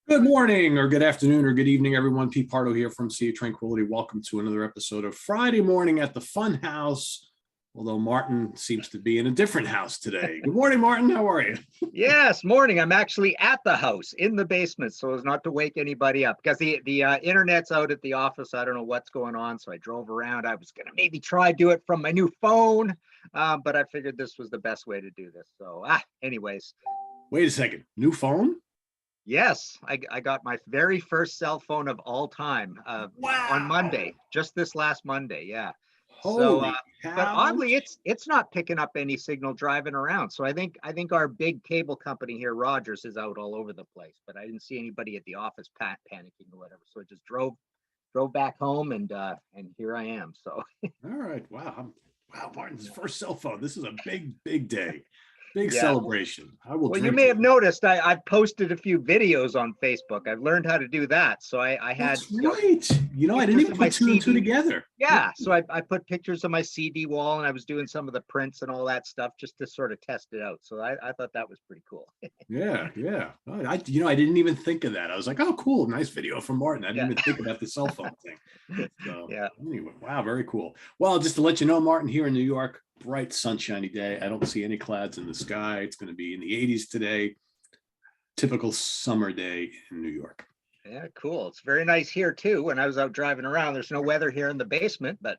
Good morning, or good afternoon, or good evening, everyone. Pete Pardo here from Sea of Tranquility. Welcome to another episode of Friday Morning at the Fun House. Although Martin seems to be in a different house today. Good morning, Martin. How are you? Yes, morning. I'm actually at the house in the basement, so as not to wake anybody up because the internet's out at the office. I don't know what's going on, so I drove around. I was gonna maybe try do it from my new phone, but I figured this was the best way to do this. So, anyways, Wait a second. New phone? yes, I got my very first cell phone of all time on Wow. Monday, just this last Monday. Yeah. So, Holy but cow. oddly, it's not picking up any signal driving around. So I think our big cable company here, Rogers, is out all over the place. But I didn't see anybody at the office panicking or whatever. So I just drove back home and here I am. So All right. Wow. Wow, Martin's first cell phone. This is a big, big day. Big yeah. celebration. I will Well, you drink may to have it. noticed I've posted a few videos on Facebook. I've learned how to do that. So I had That's right. I didn't pictures even of my put two and two CD. together. Yeah. Yeah, so I put pictures of my CD wall and I was doing some of the prints and all that stuff just to sort of test it out. So I thought that was pretty cool. Yeah, yeah. Oh, I didn't even think of that. I was like, oh, cool, nice video from Martin. I didn't Yeah, even think about the cell phone thing. So yeah. anyway, wow, very cool. Well, just to let you know, Martin, here in New York, bright sunshiny day. I don't see any clouds in the sky. It's going to be in the 80s today. Typical summer day in New York. Yeah, cool. It's very nice here too. When I was out driving around, there's no weather here in the basement, but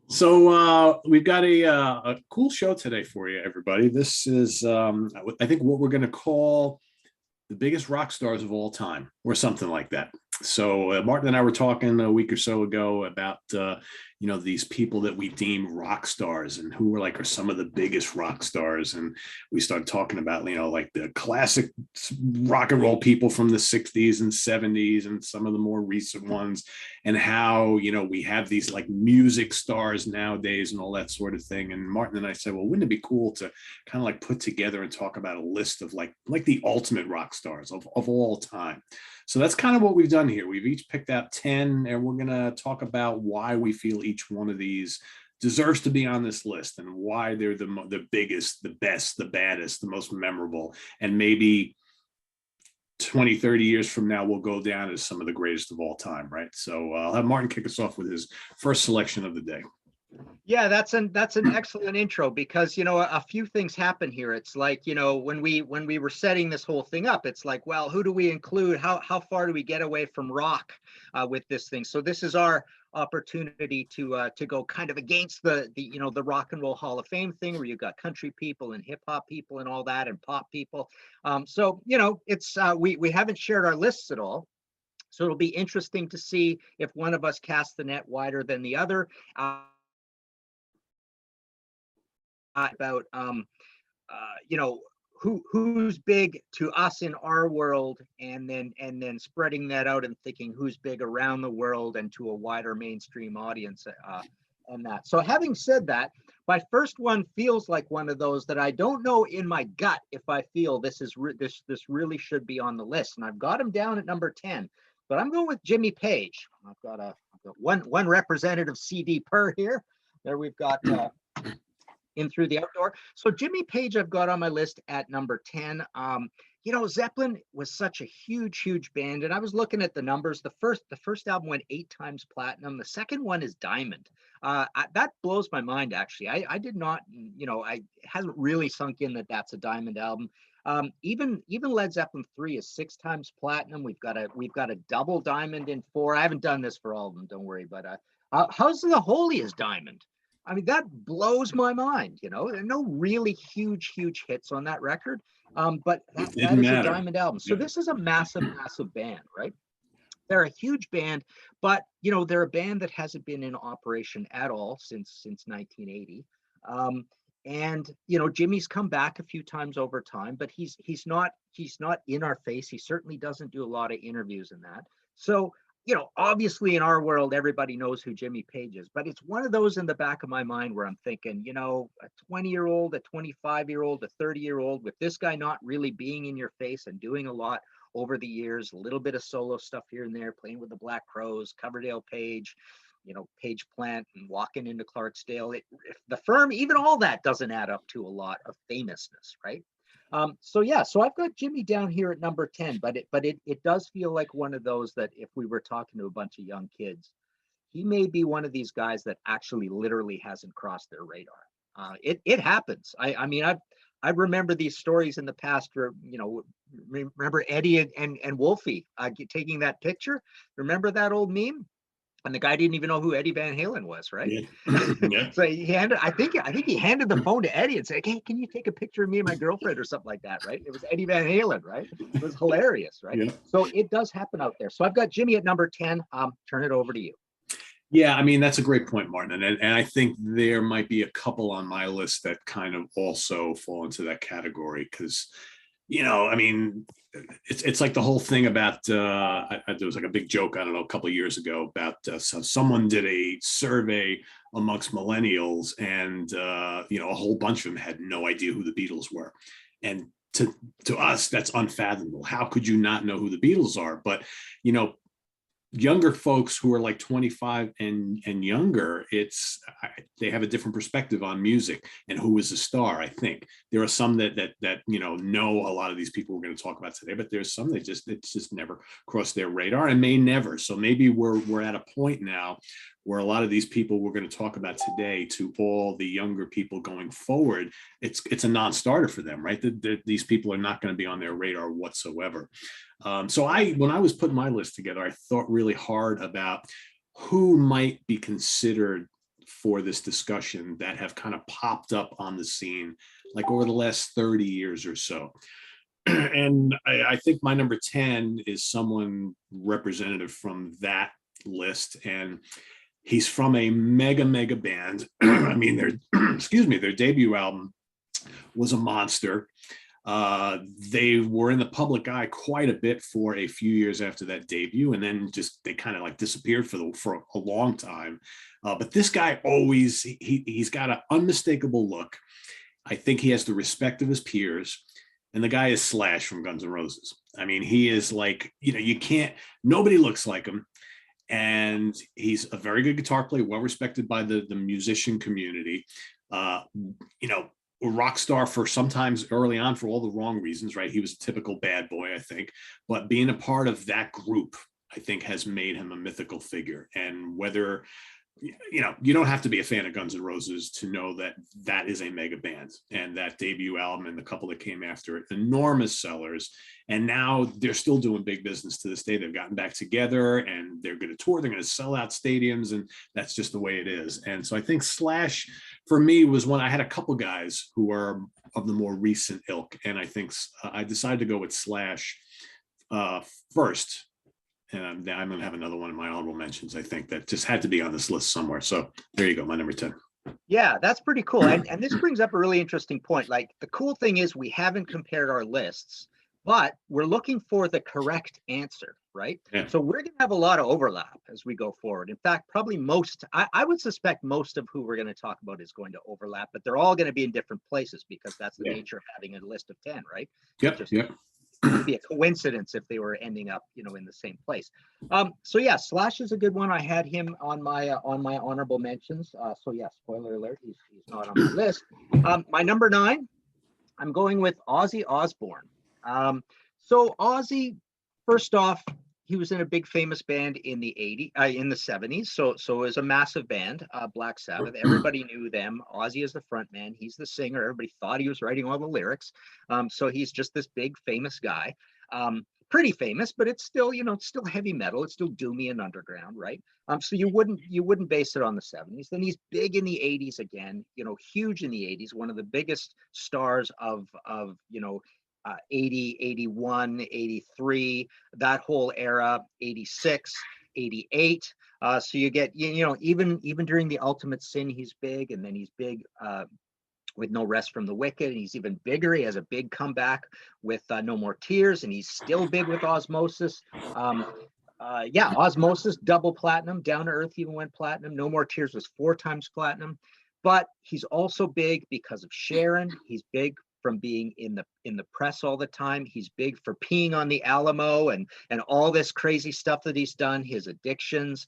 So we've got a cool show today for you, everybody. This is, I think, what we're going to call the biggest rock stars of all time, or something like that. So Martin and I were talking a week or so ago about these people that we deem rock stars and who are some of the biggest rock stars, and we started talking about like the classic rock and roll people from the 60s and 70s and some of the more recent ones, and how we have these music stars nowadays and all that sort of thing. And Martin and I said, well, wouldn't it be cool to kind of put together and talk about a list of like the ultimate rock stars of all time. So that's kind of what we've done here. We've each picked out 10, and we're going to talk about why we feel each one of these deserves to be on this list and why they're the biggest, the best, the baddest, the most memorable. And maybe 20, 30 years from now, we'll go down as some of the greatest of all time, right? So I'll have Martin kick us off with his first selection of the day. yeah, that's an excellent intro because a few things happen here. It's like when we were setting this whole thing up, it's like, well, who do we include? How far do we get away from rock with this thing? So this is our opportunity to go kind of against the Rock and Roll Hall of Fame thing, where you've got country people and hip hop people and all that and pop people. So it's we haven't shared our lists at all. So it'll be interesting to see if one of us casts the net wider than the other. About who's big to us in our world, and then spreading that out and thinking who's big around the world and to a wider mainstream audience, and that. So having said that, my first one feels like one of those that I don't know in my gut if I feel this really should be on the list, and I've got him down at number 10, but I'm going with Jimmy Page. I've got one representative CD per here. There we've got In Through the Outdoor. So Jimmy Page I've got on my list at number 10. Zeppelin was such a huge band, and I was looking at the numbers. The first album went 8 times platinum. The second one is diamond. That blows my mind, actually. I did not, it hasn't really sunk in that that's a diamond album. Even Led Zeppelin 3 is 6 times platinum. We've got a double diamond in 4. I haven't done this for all of them, don't worry. But House of the Holy is diamond. I mean, that blows my mind. There are no really huge hits on that record, but It that didn't is a matter. diamond album. So Yeah. this is a massive band, right? They're a huge band, but they're a band that hasn't been in operation at all since 1980. And Jimmy's come back a few times over time, but he's not in our face. He certainly doesn't do a lot of interviews in that. So obviously in our world, everybody knows who Jimmy Page is, but it's one of those in the back of my mind where I'm thinking, a 20-year-old, a 25-year-old, a 30-year-old, with this guy not really being in your face and doing a lot over the years, a little bit of solo stuff here and there, playing with the Black Crowes, Coverdale Page, Page Plant, and walking into Clarksdale. If the Firm, even all that doesn't add up to a lot of famousness, right? So yeah, so I've got Jimmy down here at number 10, but it does feel like one of those that if we were talking to a bunch of young kids, he may be one of these guys that actually literally hasn't crossed their radar. It happens. I mean, I remember these stories in the past where, you know, remember Eddie and Wolfie taking that picture. Remember that old meme? And the guy didn't even know who Eddie Van Halen was, right? Yeah. Yeah. So I think he handed the phone to Eddie and said, "Hey, can you take a picture of me and my girlfriend or something like that?" Right? It was Eddie Van Halen, right? It was hilarious, right? Yeah. So it does happen out there. So I've got Jimmy at number 10. Turn it over to you. Yeah, I mean, that's a great point, Martin. And I think there might be a couple on my list that kind of also fall into that category because, you know, I mean, it's like the whole thing about, there was like a big joke, I don't know, a couple of years ago about someone did a survey amongst millennials and, you know, a whole bunch of them had no idea who the Beatles were. And to us, that's unfathomable. How could you not know who the Beatles are? But, you know, younger folks who are like 25 and younger, they have a different perspective on music and who is a star. I think there are some that you know a lot of these people we're going to talk about today, but there's some that it's just never crossed their radar and may never. So maybe we're at a point now where a lot of these people we're going to talk about today, to all the younger people going forward, it's a non-starter for them, right? These people are not going to be on their radar whatsoever. So when I was putting my list together, I thought really hard about who might be considered for this discussion that have kind of popped up on the scene like over the last 30 years or so. And I think my number 10 is someone representative from that list. And he's from a mega band. I mean, their debut album was a monster. They were in the public eye quite a bit for a few years after that debut, and then they kind of like disappeared for a long time. But this guy always he's got an unmistakable look. I think he has the respect of his peers, and the guy is Slash from Guns N' Roses. I mean, he is like, you know, nobody looks like him. And he's a very good guitar player, well respected by the musician community. You know, a rock star for sometimes early on for all the wrong reasons, right? He was a typical bad boy, I think. But being a part of that group, I think, has made him a mythical figure. And whether, you know, you don't have to be a fan of Guns N' Roses to know that that is a mega band, and that debut album and the couple that came after it, enormous sellers. And now they're still doing big business to this day. They've gotten back together and they're going to tour. They're going to sell out stadiums, and that's just the way it is. And so I think Slash, for me, was one. I had a couple guys who are of the more recent ilk, and I think I decided to go with Slash first. And I'm going to have another one in my honorable mentions, I think, that just had to be on this list somewhere. So there you go, my number 10. Yeah, that's pretty cool. And this brings up a really interesting point. Like, the cool thing is we haven't compared our lists, but we're looking for the correct answer, right? Yeah. So we're going to have a lot of overlap as we go forward. In fact, probably I would suspect most of who we're going to talk about is going to overlap, but they're all going to be in different places because that's the nature of having a list of 10, right? Yep. It would be a coincidence if they were ending up, you know, in the same place. So yeah, Slash is a good one. I had him on my honorable mentions. So yeah, spoiler alert, he's not on my list. My number 9, I'm going with Ozzy Osbourne. So Ozzy, first off, he was in a big famous band in the 70s. So it was a massive band, Black Sabbath. Everybody knew them. Ozzy is the front man. He's the singer. Everybody thought he was writing all the lyrics. So he's just this big famous guy. Pretty famous, but it's still, you know, it's still heavy metal. It's still doomy and underground, right? So you wouldn't base it on the 70s. Then he's big in the 80s again, you know, huge in the 80s, one of the biggest stars of you know, 80, 81, 83, that whole era, 86, 88. So you get, you know, even during the Ultimate Sin, he's big, and then he's big with No Rest from the Wicked, and he's even bigger. He has a big comeback with No More Tears, and he's still big with Osmosis. Yeah, Osmosis, double platinum. Down to Earth even went platinum. No More Tears was 4 times platinum. But he's also big because of Sharon. He's big from being in the press all the time. He's big for peeing on the Alamo and all this crazy stuff that he's done, his addictions,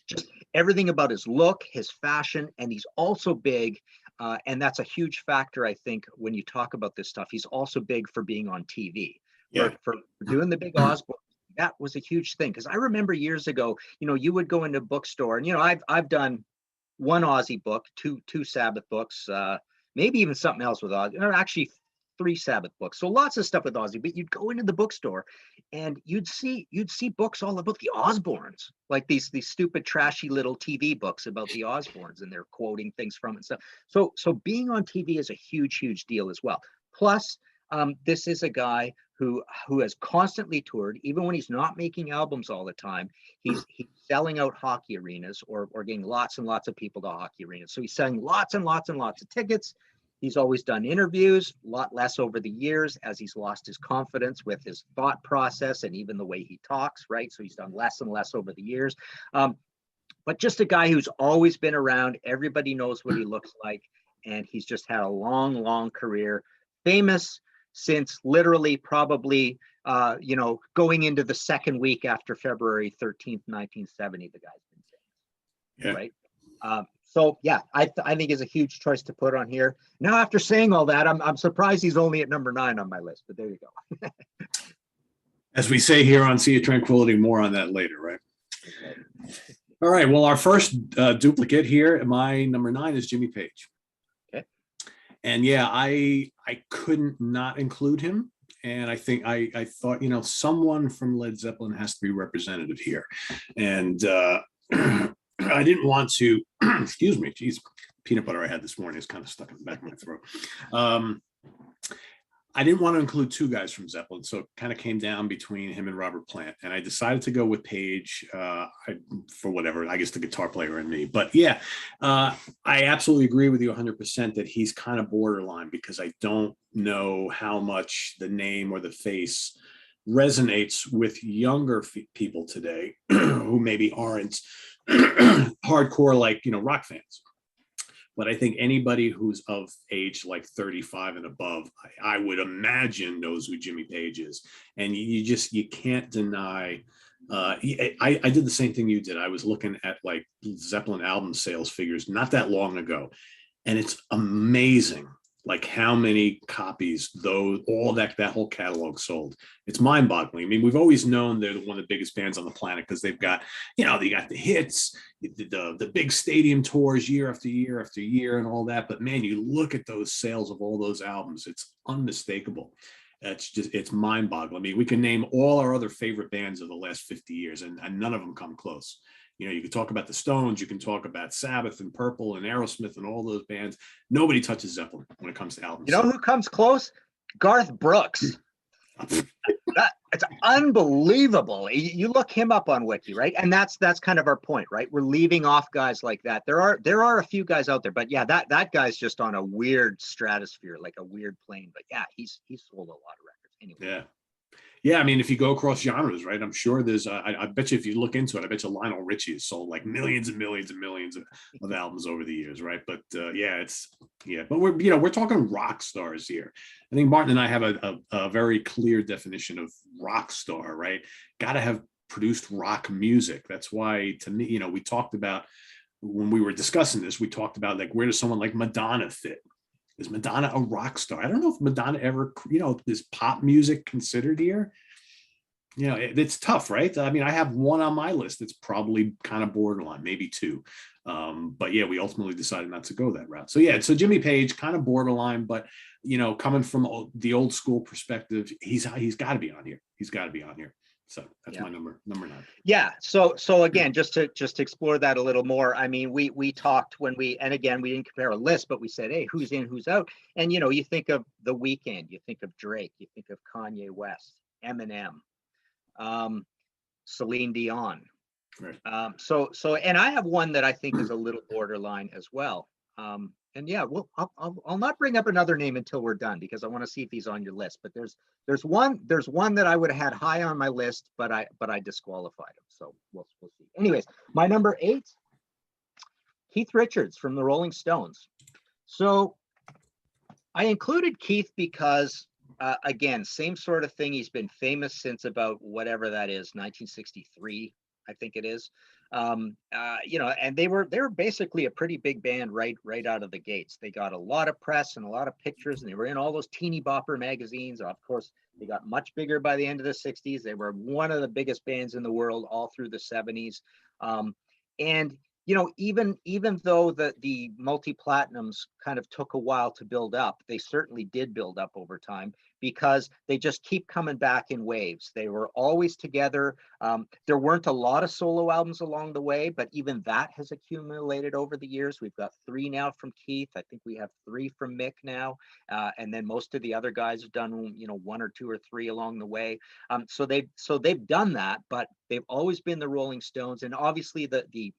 just everything about his look, his fashion. And he's also big And that's a huge factor, I think, when you talk about this stuff. He's also big for being on TV, Yeah. for doing the big Osbourne. That was a huge thing, because I remember years ago, you would go into a bookstore, and I've done one Ozzy book, two Sabbath books, maybe even something else with Ozzy, or actually 3 Sabbath books. So lots of stuff with Ozzy. But you'd go into the bookstore and you'd see books all about the Osbournes, like these stupid trashy little TV books about the Osbournes, and they're quoting things from it and stuff. So being on TV is a huge deal as well. Plus, this is a guy who has constantly toured, even when he's not making albums all the time. He's selling out hockey arenas, or getting lots and lots of people to hockey arenas. So he's selling lots and lots and lots of tickets. He's always done interviews, a lot less over the years as he's lost his confidence with his thought process and even the way he talks, right? So he's done less and less over the years. But just a guy who's always been around. Everybody knows what he looks like. And he's just had a long career. Famous since literally probably, going into the second week after February 13th, 1970, the guy's been famous, right? So yeah, I think is a huge choice to put on here. Now, after saying all that, I'm surprised he's only at number 9 on my list, but there you go. As we say here on Sea of Tranquility, more on that later, right? Okay. All right. Well, our first duplicate here, my number 9 is Jimmy Page. Okay. And yeah, I couldn't not include him. And I think I thought, someone from Led Zeppelin has to be representative here. And I didn't want to, excuse me, geez, peanut butter I had this morning is kind of stuck in the back of my throat. I didn't want to include 2 guys from Zeppelin, so it kind of came down between him and Robert Plant. And I decided to go with Page for whatever, I guess the guitar player in me. But yeah, I absolutely agree with you 100% that he's kind of borderline, because I don't know how much the name or the face resonates with younger people today who maybe aren't hardcore, like, rock fans. But I think anybody who's of age like 35 and above, I would imagine knows who Jimmy Page is. And you can't deny. I did the same thing you did. I was looking at like Zeppelin album sales figures not that long ago, and it's amazing like how many copies all that whole catalog sold. It's mind-boggling. I mean, we've always known they're one of the biggest bands on the planet because they've got, they got the hits, the big stadium tours year after year after year and all that. But man, you look at those sales of all those albums, it's unmistakable. It's mind-boggling. I mean, we can name all our other favorite bands of the last 50 years and none of them come close. You can talk about the Stones, you can talk about Sabbath and Purple and Aerosmith and all those bands. Nobody touches Zeppelin when it comes to albums. You know who comes close? Garth Brooks. It's unbelievable. You look him up on Wiki, right? And that's kind of our point, right? We're leaving off guys like that. There are a few guys out there, but yeah, that guy's just on a weird stratosphere, like a weird plane. But yeah, he's sold a lot of records anyway. Yeah, I mean, if you go across genres, right, I'm sure there's, I bet you if you look into it, I bet you Lionel Richie has sold like millions and millions and millions of albums over the years, right? But but we're talking rock stars here. I think Martin and I have a very clear definition of rock star, right? Got to have produced rock music. That's why, to me, we talked about, when we were discussing this, we talked about like, where does someone like Madonna fit? Is Madonna a rock star? I don't know if Madonna ever, is pop music considered here? It's tough, right? I mean, I have one on my list that's probably kind of borderline, maybe 2. But yeah, we ultimately decided not to go that route. So yeah, so Jimmy Page, kind of borderline, but coming from the old school perspective, he's got to be on here. He's got to be on here. So that's my number 9. Yeah. So again, just to explore that a little more. I mean, we talked and again, we didn't compare a list, but we said, hey, who's in, who's out? And you think of The Weeknd, you think of Drake, you think of Kanye West, Eminem, Celine Dion. Right. And I have one that I think is a little borderline as well. And yeah, I'll not bring up another name until we're done, because I want to see if he's on your list. But there's one that I would have had high on my list, but I disqualified him. So we'll see. Anyways, my number 8, Keith Richards from the Rolling Stones. So I included Keith because again, same sort of thing. He's been famous since about whatever that is, 1963, I think it is. And they were basically a pretty big band right out of the gates. They got a lot of press and a lot of pictures, and they were in all those teeny bopper magazines. Of course, they got much bigger by the end of the 60s. They were one of the biggest bands in the world all through the 70s. And even though the multi-platinums kind of took a while to build up, they certainly did build up over time because they just keep coming back in waves. They were always together. There weren't a lot of solo albums along the way, but even that has accumulated over the years. We've got 3 now from Keith. I think we have 3 from Mick now. And then most of the other guys have done, 1 or 2 or 3 along the way. So they've done that, but they've always been the Rolling Stones. And obviously the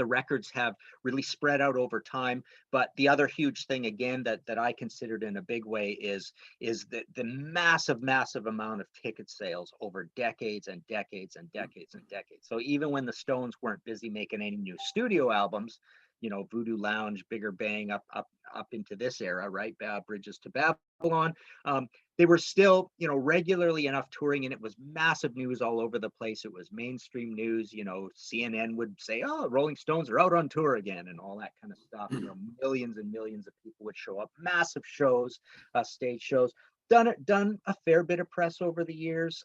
records have really spread out over time. But the other huge thing, again, that I considered in a big way is the massive amount of ticket sales over decades and decades and decades and decades. So even when the Stones weren't busy making any new studio albums, Voodoo Lounge, Bigger Bang, up into this era, right? Bridges to Babylon. They were still, regularly enough touring, and it was massive news all over the place. It was mainstream news. CNN would say, "Oh, Rolling Stones are out on tour again," and all that kind of stuff. Millions and millions of people would show up, massive shows, stage shows. Done a fair bit of press over the years.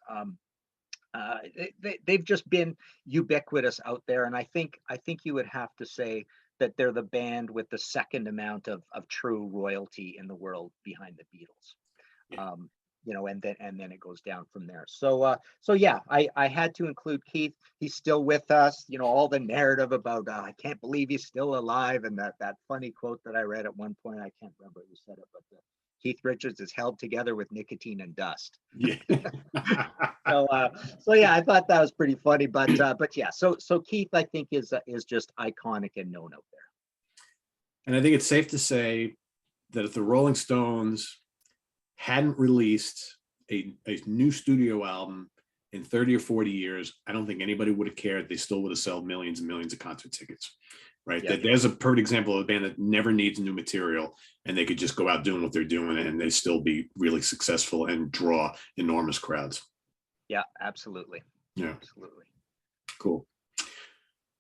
They've just been ubiquitous out there, and I think you would have to say that they're the band with the second amount of true royalty in the world behind the Beatles. Yeah. And then it goes down from there. So yeah, I had to include Keith. He's still with us. All the narrative about I can't believe he's still alive, and that funny quote that I read at one point. I can't remember who said it, but Keith Richards is held together with nicotine and dust. Yeah. So yeah, I thought that was pretty funny. But yeah, so Keith, I think is just iconic and known out there. And I think it's safe to say that if the Rolling Stones hadn't released a new studio album in 30 or 40 years, I don't think anybody would have cared. They still would have sold millions and millions of concert tickets, right? Yeah. There's a perfect example of a band that never needs new material, and they could just go out doing what they're doing, and they still be really successful and draw enormous crowds. Yeah, absolutely. Yeah. Absolutely. Cool.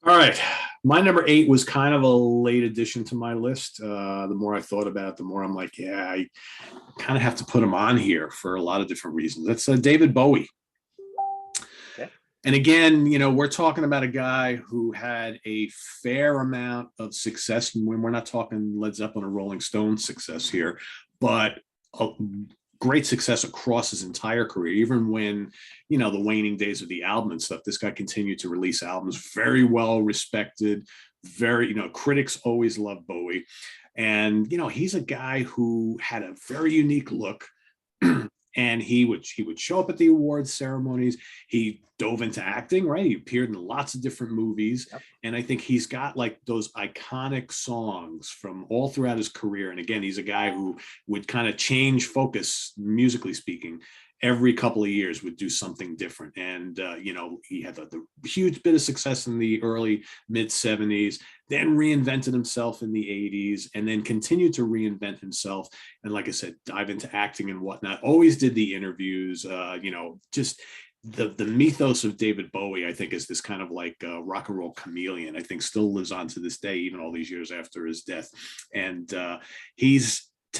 All right. My number 8 was kind of a late addition to my list. The more I thought about it, the more I'm like, yeah, I kind of have to put him on here for a lot of different reasons. That's David Bowie. Okay. And again, we're talking about a guy who had a fair amount of success. When we're not talking Led Zeppelin or Rolling Stones success here, but a great success across his entire career. Even when, the waning days of the album and stuff, this guy continued to release albums, very well respected, very, critics always loved Bowie. And, he's a guy who had a very unique look. And he would show up at the awards ceremonies. He dove into acting, right? He appeared in lots of different movies. Yep. And I think he's got like those iconic songs from all throughout his career. And again, he's a guy who would kind of change focus, musically speaking, every couple of years, would do something different. And, he had the huge bit of success in the early mid 70s, then reinvented himself in the 80s, and then continued to reinvent himself. And like I said, dive into acting and whatnot, always did the interviews, just the mythos of David Bowie, I think, is this kind of like rock and roll chameleon. I think still lives on to this day, even all these years after his death. And to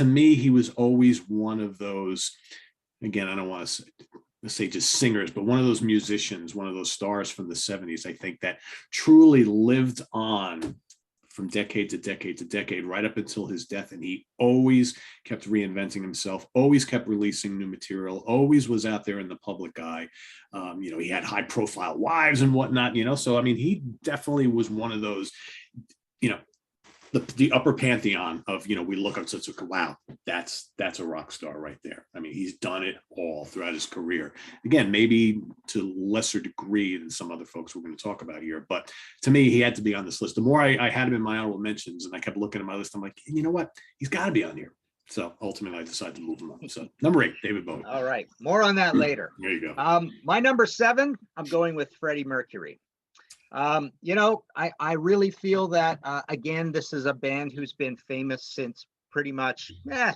me, he was always one of those, again, I don't want to say just singers, but one of those musicians, one of those stars from the 70s, I think, that truly lived on from decade to decade to decade, right up until his death. And he always kept reinventing himself, always kept releasing new material, always was out there in the public eye. He had high profile wives and whatnot, so, I mean, he definitely was one of those, the upper pantheon of, we look up to, wow, that's a rock star right there. I mean, he's done it all throughout his career. Again, maybe to lesser degree than some other folks we're going to talk about here, but to me, he had to be on this list. The more I had him in my honorable mentions, and I kept looking at my list, I'm like, you know what? He's got to be on here. So ultimately, I decided to move him on. So number 8, David Bowie. All right, more on that later. There you go. My number 7, I'm going with Freddie Mercury. I really feel that, again, this is a band who's been famous since pretty much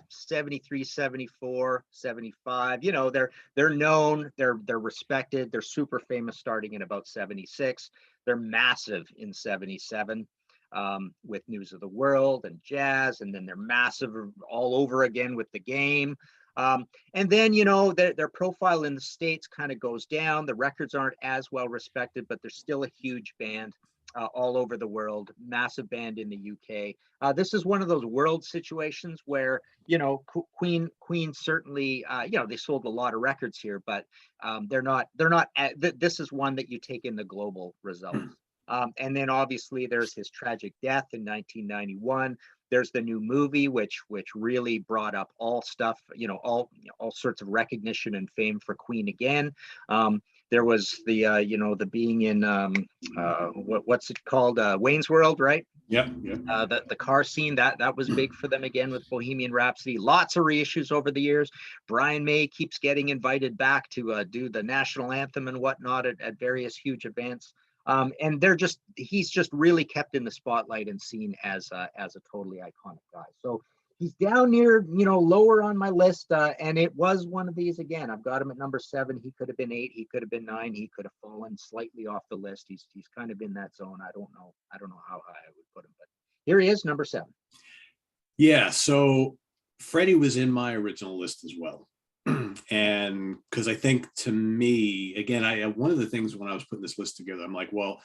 73, 74, 75. They're known, they're respected, they're super famous starting in about 76. They're massive in 77 with News of the World and Jazz, and then they're massive all over again with The Game. And then, you know, their profile in the States kind of goes down. The records aren't as well respected, but they're still a huge band all over the world, massive band in the UK. This is one of those world situations where, you know, Queen certainly, you know, they sold a lot of records here, but they're not, this is one that you take in the global results. And then obviously there's his tragic death in 1991. There's the new movie, which really brought up all stuff, you know, all sorts of recognition and fame for Queen again. There was the, you know, the being in, what's it called? Wayne's World, right? Yep. The car scene, that was big for them again with Bohemian Rhapsody. Lots of reissues over the years. Brian May keeps getting invited back to do the national anthem and whatnot at various huge events. And he's just really kept in the spotlight and seen as a totally iconic guy. So he's down near, you know, lower on my list. And it was one of these again. I've got him at number 7. He could have been 8. He could have been 9. He could have fallen slightly off the list. He's kind of in that zone. I don't know how high I would put him, but here he is, number 7. Yeah. So Freddie was in my original list as well. And because I think, to me, again, one of the things when I was putting this list together, I'm like, well,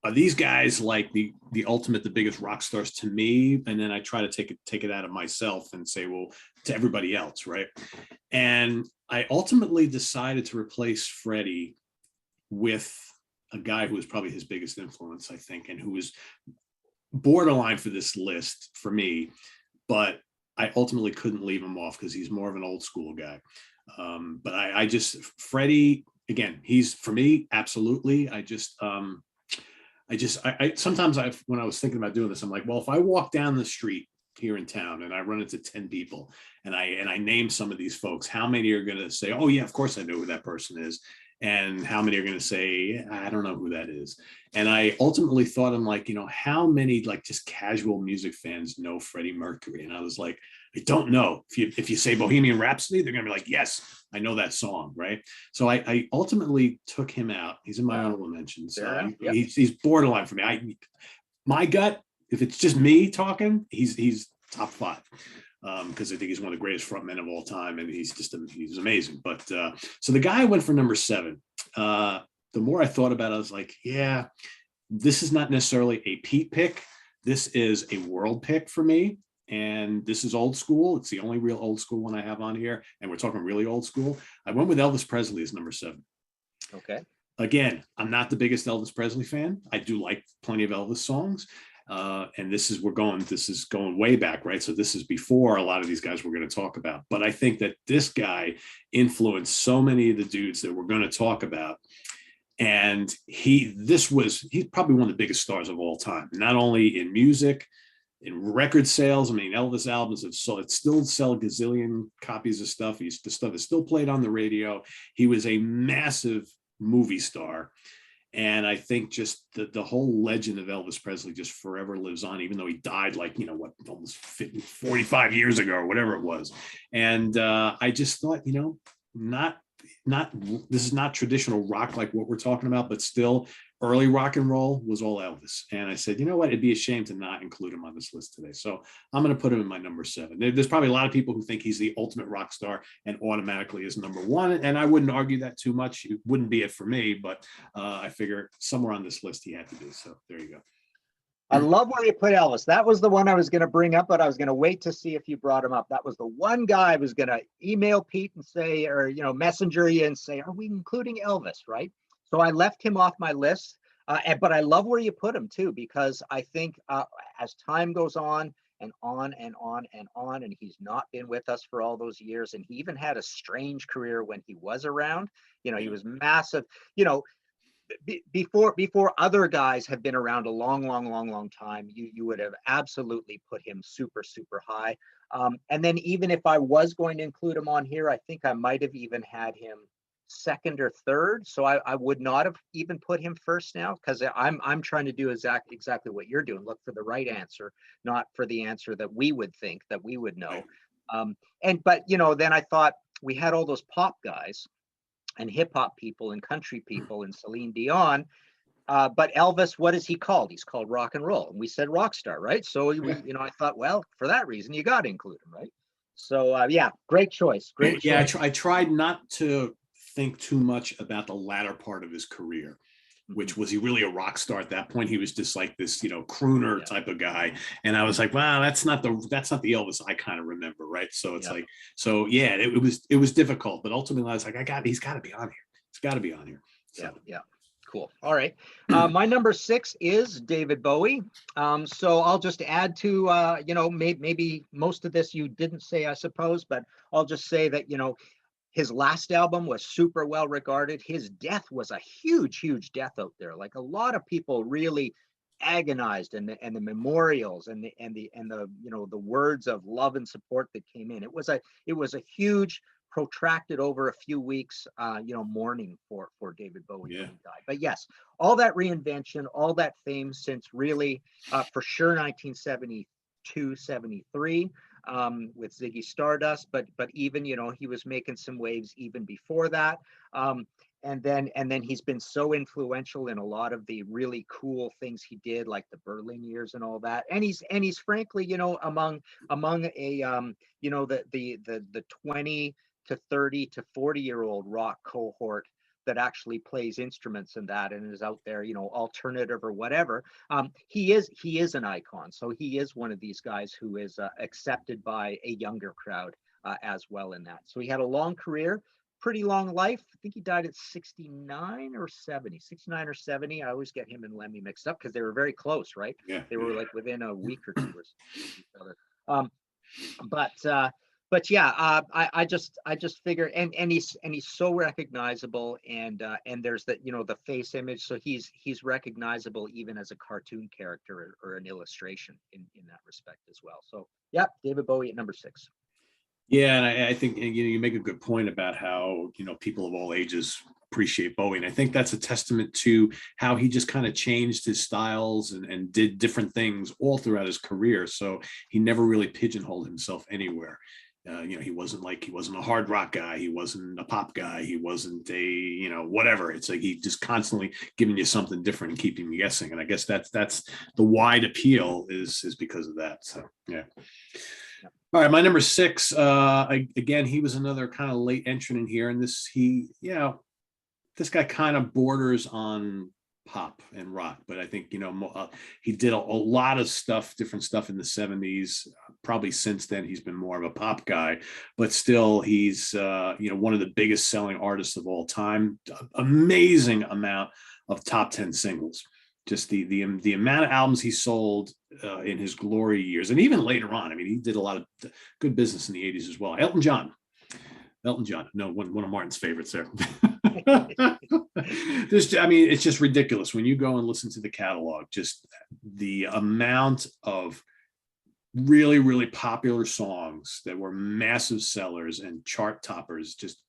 are these guys like the ultimate, the biggest rock stars to me? And then I try to take it out of myself and say, well, to everybody else, right? And I ultimately decided to replace Freddie with a guy who was probably his biggest influence, I think, and who was borderline for this list for me, but I ultimately couldn't leave him off because he's more of an old school guy. But I just, Freddie, again, he's, for me, absolutely. Sometimes when I was thinking about doing this, I'm like, well, if I walk down the street here in town and I run into 10 people and I name some of these folks, how many are going to say, oh yeah, of course I know who that person is? And how many are going to say, I don't know who that is? And I ultimately thought, I'm like, you know, how many like just casual music fans know Freddie Mercury? And I was like, I don't know. If you say Bohemian Rhapsody, they're going to be like, yes, I know that song, right? So I ultimately took him out. He's in my honorable mentions. Yep. He's borderline for me. My gut, if it's just me talking, he's top 5. Because I think he's one of the greatest frontmen of all time, and he's amazing. But so the guy went for number 7. The more I thought about it, I was like, yeah, this is not necessarily a Pete pick. This is a world pick for me, and this is old school. It's the only real old school one I have on here, and we're talking really old school. I went with Elvis Presley as number 7. Okay. Again, I'm not the biggest Elvis Presley fan. I do like plenty of Elvis songs. And this is going way back, right? So this is before a lot of these guys we're going to talk about. But I think that this guy influenced so many of the dudes that we're going to talk about. And he's probably one of the biggest stars of all time, not only in music, in record sales. I mean, Elvis albums it still sell a gazillion copies of stuff. The stuff is still played on the radio. He was a massive movie star. And I think just the whole legend of Elvis Presley just forever lives on, even though he died like, you know, almost 45 years ago or whatever it was. And I just thought, you know, this is not traditional rock like what we're talking about, but still early rock and roll was all Elvis. And I said, you know what, it'd be a shame to not include him on this list today. So I'm going to put him in my number 7. There's probably a lot of people who think he's the ultimate rock star and automatically is number 1. And I wouldn't argue that too much. It wouldn't be it for me, but I figure somewhere on this list he had to be. So there you go. I love where you put Elvis. That was the one I was going to bring up, but I was going to wait to see if you brought him up. That was the one guy I was going to email Pete and say, or, you know, messenger you and say, are we including Elvis, right? So I left him off my list, but I love where you put him too, because I think as time goes on and on and on and on, and he's not been with us for all those years, and he even had a strange career when he was around. You know, he was massive, you know, before other guys have been around a long time, you would have absolutely put him super high. And then even if I was going to include him on here, I think I might have even had him 2nd or 3rd. So I would not have even put him first now, because I'm trying to do exactly what you're doing. Look for the right answer, not for the answer that we would think that we would know. But you know, then I thought we had all those pop guys and hip hop people and country people and Celine Dion. But Elvis, what is he called? He's called rock and roll, and we said rock star, right? So I thought, well, for that reason, you got to include him, right? So yeah, great choice. Great Yeah, choice. I tried not to think too much about the latter part of his career, which was he really a rock star at that point? He was just like this, crooner type of guy. And I was like, wow, that's not the Elvis I kind of remember, right? So it's like, so yeah, it was difficult, but ultimately I was like, he's got to be on here. He's got to be on here. So. Yeah. Cool. All right. My number 6 is David Bowie. So I'll just add to, maybe most of this you didn't say, I suppose, but I'll just say that, his last album was super well regarded. His death was a huge, huge death out there. Like a lot of people really agonized, and the memorials and the words of love and support that came in. It was a huge, protracted over a few weeks, mourning for David Bowie when he died. But yes, all that reinvention, all that fame since really, for sure, 1972, 73, with Ziggy Stardust. But even, he was making some waves even before that. And then he's been so influential in a lot of the really cool things he did, like the Berlin years and all that. And he's frankly, among a the 20 to 30 to 40-year-old rock cohort that actually plays instruments in that and is out there, alternative or whatever. He is an icon. So he is one of these guys who is accepted by a younger crowd as well in that. So he had a long career, pretty long life. I think he died at 69 or 70. 69 or 70. I always get him and Lemmy mixed up because they were very close, right? Yeah. They were like within a week or two of each other. But yeah, I just figure, and he's so recognizable, and there's the face image, so he's recognizable even as a cartoon character or an illustration in that respect as well. So yeah, David Bowie at number 6. Yeah, and I think you make a good point about how people of all ages appreciate Bowie, and I think that's a testament to how he just kind of changed his styles and did different things all throughout his career. So he never really pigeonholed himself anywhere. He wasn't a hard rock guy. He wasn't a pop guy. He wasn't a, whatever. It's like he just constantly giving you something different and keeping you guessing. And I guess that's the wide appeal is because of that. So, yeah. All right. My number 6, again, he was another kind of late entrant in here. And this guy kind of borders on pop and rock, but I think he did a lot of different stuff in the 70s. Probably since then he's been more of a pop guy, but still he's one of the biggest selling artists of all time. Amazing amount of top 10 singles. Just the amount of albums he sold in his glory years, and even later on. I mean, he did a lot of good business in the 80s as well. Elton John, no, one of Martin's favorites there. It's just ridiculous when you go and listen to the catalog, just the amount of really, really popular songs that were massive sellers and chart toppers, just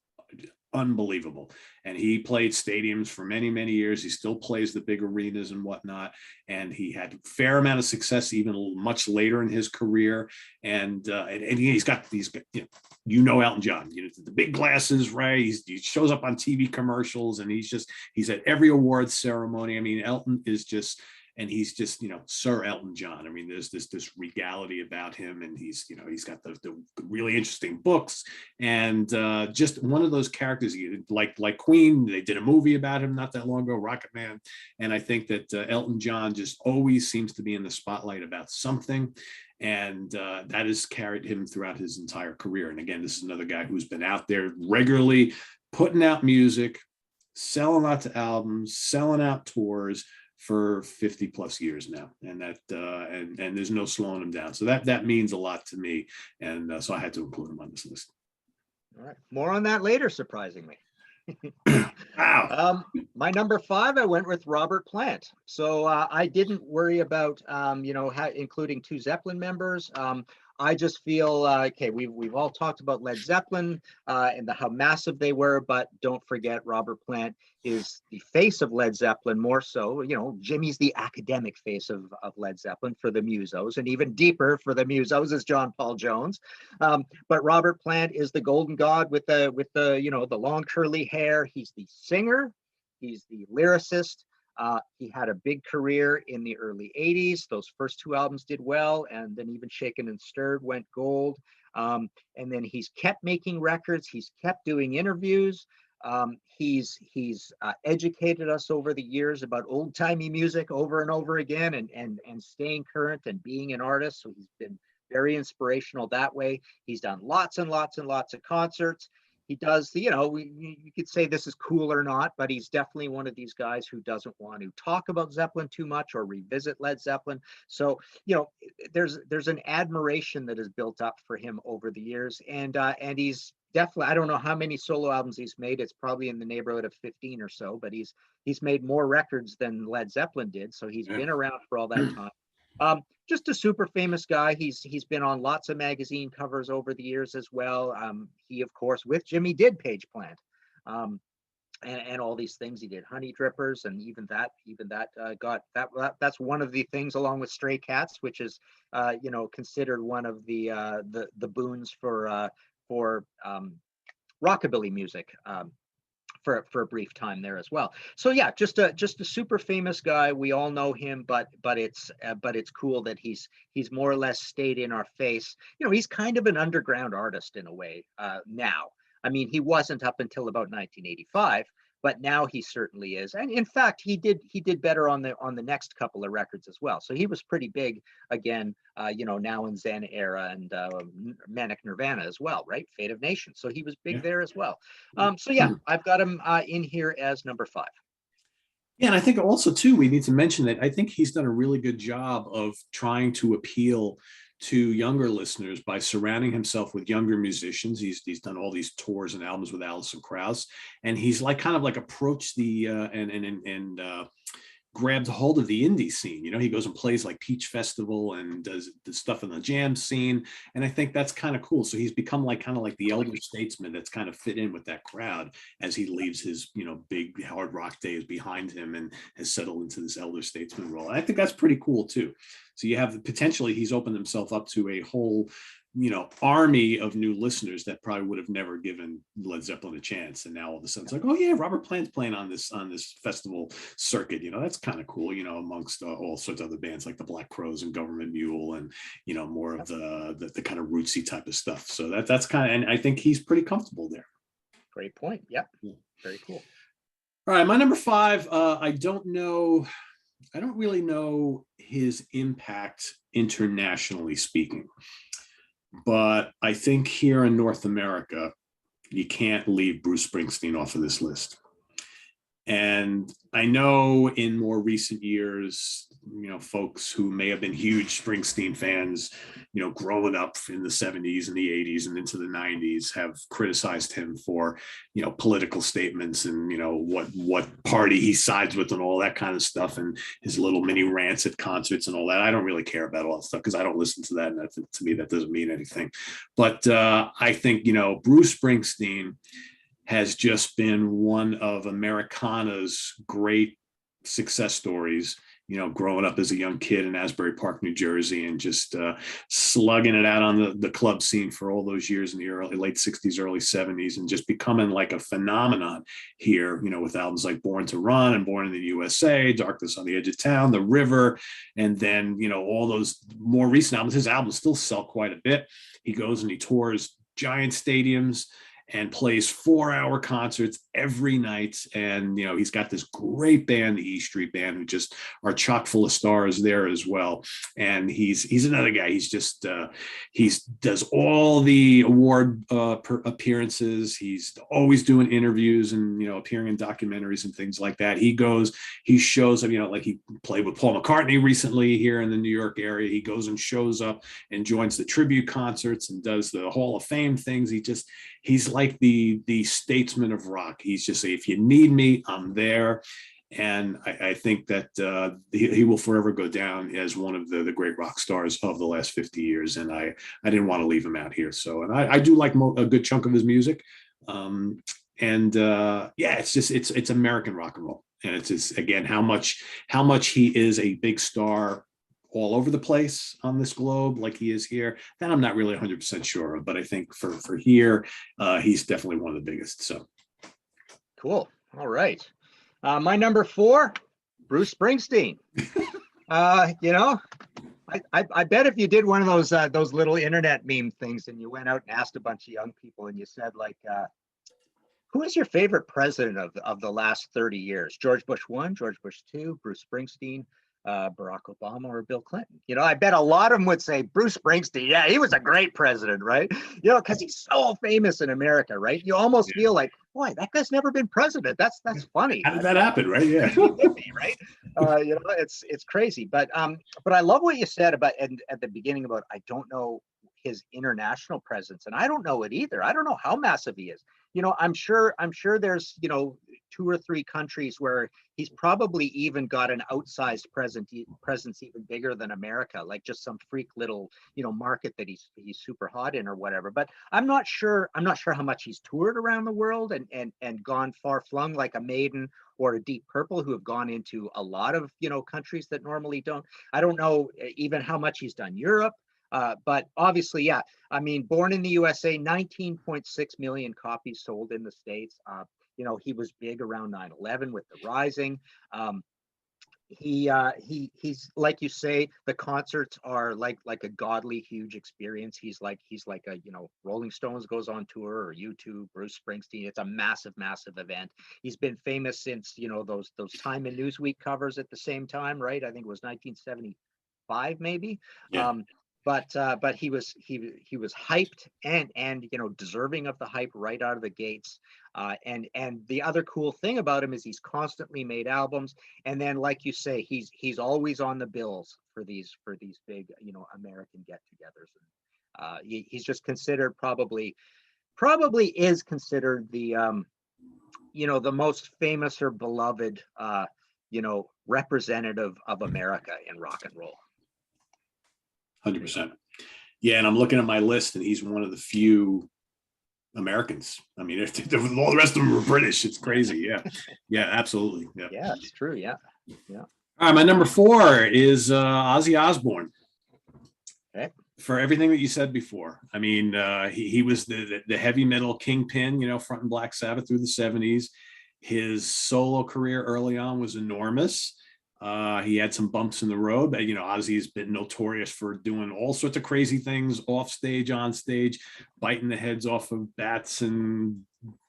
unbelievable. And he played stadiums for many, many years. He still plays the big arenas and whatnot. And he had a fair amount of success even much later in his career. And he's got these, Elton John, the big glasses, right? He shows up on TV commercials, and he's at every awards ceremony. I mean, Elton is just, and he's just, Sir Elton John. I mean, there's this regality about him, and he's got the really interesting books, and just one of those characters, like Queen. They did a movie about him not that long ago, Rocket Man, and I think that Elton John just always seems to be in the spotlight about something, and that has carried him throughout his entire career. And again, this is another guy who's been out there regularly putting out music, selling lots of albums, selling out tours for 50 plus years now, and that and there's no slowing him down. So that means a lot to me, and so I had to include him on this list. All right, more on that later, surprisingly. Wow. My number 5, I went with Robert Plant. So I didn't worry about including 2 Zeppelin members. I just feel okay. We've all talked about Led Zeppelin and how massive they were, but don't forget Robert Plant is the face of Led Zeppelin more so. Jimmy's the academic face of Led Zeppelin for the musos, and even deeper for the musos is John Paul Jones. But Robert Plant is the golden god with the long curly hair. He's the singer. He's the lyricist. He had a big career in the early 80s. Those first two albums did well, and then even Shaken and Stirred went gold. And then he's kept making records. He's kept doing interviews. He's educated us over the years about old timey music over and over again, and staying current and being an artist. So he's been very inspirational that way. He's done lots and lots and lots of concerts. He does the, you could say this is cool or not, but he's definitely one of these guys who doesn't want to talk about Zeppelin too much or revisit Led Zeppelin. So, there's an admiration that is built up for him over the years. And he's definitely, I don't know how many solo albums he's made. It's probably in the neighborhood of 15 or so, but he's made more records than Led Zeppelin did. So he's been around for all that time. Just a super famous guy. He's been on lots of magazine covers over the years as well. He, of course, with Jimmy did Page Plant, and all these things. He did Honey Drippers, and even that got that. That's one of the things, along with Stray Cats, which is considered one of the boons for rockabilly music. For a brief time there as well. So yeah, just a super famous guy. We all know him, but it's cool that he's more or less stayed in our face. He's kind of an underground artist in a way now. I mean, he wasn't up until about 1985, but now he certainly is. And in fact, he did better on the next couple of records as well. So he was pretty big again, now in Zen Era and Manic Nirvana as well, right? Fate of Nations. So he was big there as well. So yeah, I've got him in here as number 5. Yeah, and I think also too, we need to mention that I think he's done a really good job of trying to appeal to younger listeners by surrounding himself with younger musicians. He's done all these tours and albums with Alison Krauss, and he's kind of approached the and grabbed hold of the indie scene. He goes and plays like Peach Festival and does the stuff in the jam scene, and I think that's kind of cool. So he's become kind of the elder statesman that's kind of fit in with that crowd as he leaves his big hard rock days behind him and has settled into this elder statesman role. And I think that's pretty cool too. So you have potentially he's opened himself up to a whole army of new listeners that probably would have never given Led Zeppelin a chance, and now all of a sudden it's oh yeah, Robert Plant's playing on this festival circuit. That's kind of cool. Amongst all sorts of other bands like the Black Crowes and Government Mule, and more of the kind of rootsy type of stuff. So that's kind of, and I think he's pretty comfortable there. Great point. Yeah, very cool. All right, my number 5. I don't really know his impact internationally speaking. But I think here in North America, you can't leave Bruce Springsteen off of this list. And I know in more recent years, folks who may have been huge Springsteen fans, growing up in the 70s and the 80s and into the 90s have criticized him for, political statements and, what party he sides with and all that kind of stuff, and his little mini rants at concerts and all that. I don't really care about all that stuff because I don't listen to that. And to me, that doesn't mean anything. But I think, Bruce Springsteen has just been one of Americana's great success stories, growing up as a young kid in Asbury Park, New Jersey, and just slugging it out on the club scene for all those years in the late 60s, early 70s, and just becoming a phenomenon here, with albums like Born to Run and Born in the USA, Darkness on the Edge of Town, The River, and then, all those more recent albums. His albums still sell quite a bit. He goes and he tours giant stadiums and plays 4-hour concerts every night. And, he's got this great band, the E Street Band, who just are chock full of stars there as well. And he's another guy. He's just, he does all the award appearances. He's always doing interviews and, appearing in documentaries and things like that. He shows up, he played with Paul McCartney recently here in the New York area. He goes and shows up and joins the tribute concerts and does the Hall of Fame things. He's like the statesman of rock. He's just say, if you need me, I'm there. And I think that he will forever go down as one of the great rock stars of the last 50 years. And I didn't want to leave him out here. So, and I do like a good chunk of his music. It's American rock and roll. And it's just, again, how much he is a big star all over the place on this globe like he is here, that I'm not really 100% sure of, but I think for here, he's definitely one of the biggest. So cool. All right. My number 4, Bruce Springsteen. You know, I bet if you did one of those little internet meme things and you went out and asked a bunch of young people and you said like, who is your favorite president of the last 30 years? George Bush 1, George Bush 2, Bruce Springsteen, Barack Obama, or Bill Clinton? You know, I bet a lot of them would say Bruce Springsteen. Yeah, he was a great president, right? You know, because he's so famous in America, right? You almost feel like, boy, that guy's never been president. That's funny. How did that happen, right? Yeah. He would be, right? You know, it's crazy. But I love what you said about and at the beginning about I don't know his international presence, and I don't know it either. I don't know how massive he is. You know, I'm sure there's, you know, 2 or 3 countries where he's probably even got an outsized presence even bigger than America, like just some freak little, you know, market that he's super hot in or whatever. But I'm not sure how much he's toured around the world and gone far flung like a Maiden or a Deep Purple, who have gone into a lot of, you know, countries that normally don't. I don't know even how much he's done Europe. But obviously, yeah, I mean, born in the USA, 19.6 million copies sold in the States. You know, he was big around 9/11 with the Rising. He's like you say, the concerts are like a godly huge experience. He's like a, you know, Rolling Stones goes on tour, or U2, Bruce Springsteen. It's a massive event. He's been famous since, you know, those Time and Newsweek covers at the same time, right? I think it was 1975 maybe. Yeah. But he was hyped and you know, deserving of the hype right out of the gates. And the other cool thing about him is he's constantly made albums, and then like you say, he's always on the bills for these big, you know, American get-togethers. And he's just considered probably is considered the you know, the most famous or beloved you know, representative of America in rock and roll. 100%. Yeah, and I'm looking at my list, and he's one of the few Americans. I mean, all the rest of them were British. It's crazy. Yeah, yeah, absolutely. Yeah, yeah, it's true. Yeah. All right, my number 4 is Ozzy Osbourne. Okay. For everything that you said before, I mean, he was the heavy metal kingpin, you know, fronting Black Sabbath through the 70s. His solo career early on was enormous. He had some bumps in the road, but, you know, Ozzy's been notorious for doing all sorts of crazy things off stage, on stage, biting the heads off of bats and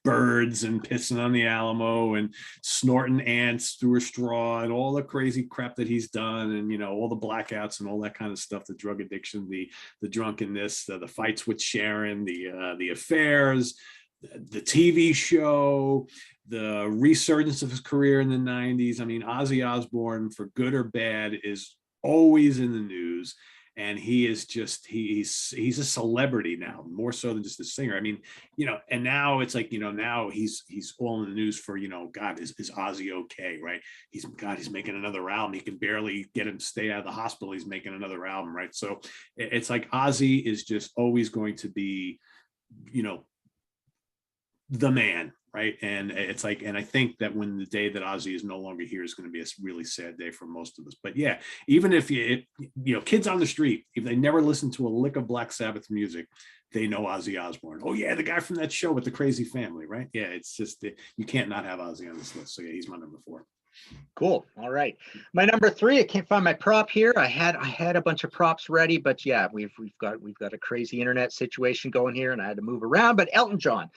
birds and pissing on the Alamo and snorting ants through a straw and all the crazy crap that he's done. And, you know, all the blackouts and all that kind of stuff, the drug addiction, the drunkenness, the fights with Sharon, the affairs, the TV show, the resurgence of his career in the 90s. I mean, Ozzy Osbourne, for good or bad, is always in the news. And he is just, he's a celebrity now, more so than just a singer. I mean, you know, and now it's like, you know, now he's all in the news for, you know, God, is Ozzy okay, right? He's making another album. He can barely get him to stay out of the hospital. He's making another album, right? So it's like Ozzy is just always going to be, you know, the man, right? And it's like, and I think that when the day that Ozzy is no longer here is going to be a really sad day for most of us. But yeah, even if you know, kids on the street, if they never listen to a lick of Black Sabbath music, they know Ozzy Osbourne. Oh yeah, the guy from that show with the crazy family, right? Yeah, it's just, you can't not have Ozzy on this list. So yeah, he's my number 4. Cool. All right. My number 3, I can't find my prop here. I had a bunch of props ready, but yeah, we've got a crazy internet situation going here, and I had to move around. But Elton John,